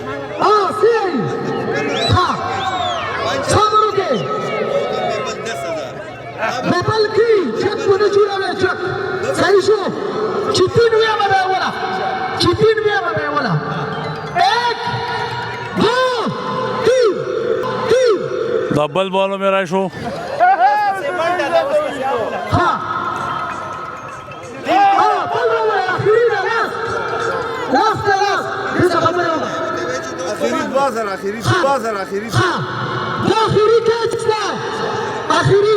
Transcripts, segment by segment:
सी हाँ सामरों के रेबल की चक पुणे चुरा में चक सही शो चितिन में बनाया वाला चितिन में बनाया वाला एक दो तीन तीन डबल बॉल में राइशो हाँ آخری بازار آخری كاتسنا آخری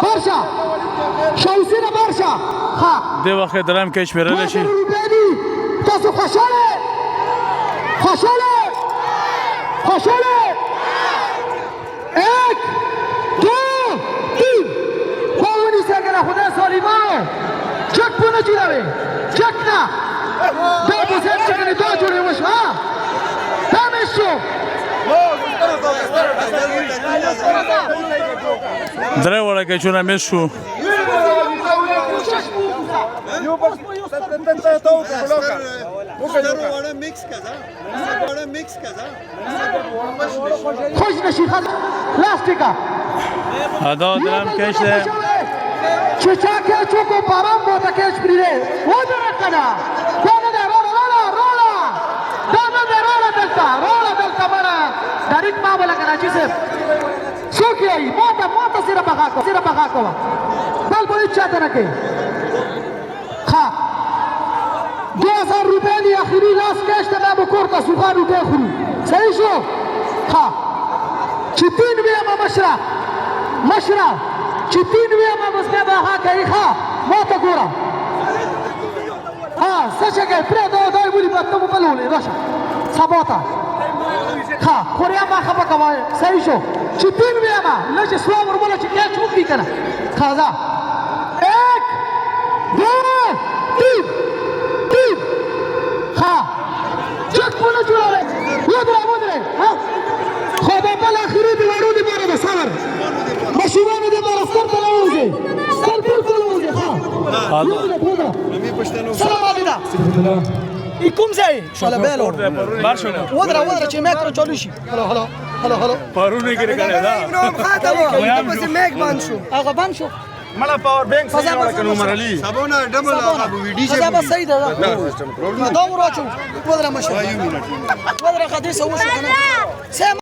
برشا شاوسينا برشا ها دي وقت درام كيش برلشي روباني تاسو خوشاله एक दो तीन कोणी सगळा खुदा सॉलिमाओ चक पुन्हा चिरावे चक ना दो बसेट चकने दो जोड़े वश हाँ تمشوا دري ولا كيشونا مشو خوش نشي لاستيكا هذا درام كيش ده چچاکه چوکو پارام بوده کش بریده ودره کنا دانه ده رولا دلتا مرا داریک ما بلا کنا چیزه سوکی ای موتا سیره بخاکو بل بولی چاته نکه خا 2000 روپیه آخری لاس کش ده بکورتا سوخان روپیه خورو صحیح شو خا چتین بیاما مشرا چتین بیاما بسکه بخا کهی خا موتا گورا ها سچگه پره دای بولی بطمو بلولی راشا سباتا ها کوریا ما خبا کبای صحیح شو چتین بیاما لچه سوام رو بلا چه کیا چوکی کنه خازا ایک دو تین ها چک پونا جواره ودره ها خدا بل آخری دیوارو دی باره بسار مشروعانو دی باره سر تلوزه سر پر تلوزه ها سلام علینا يكم زي شو على باله ودرا چه متر چالو شي هلو پارونه کې کړه دا خاطر بس میک باندې هغه باندې شو ملا پاور بینک څنګه وکړو عمر علي صابونه ډبل هغه ویډیو چې دا صحیح ده دا ورو چو ودرا مشه ودرا خدي سو شو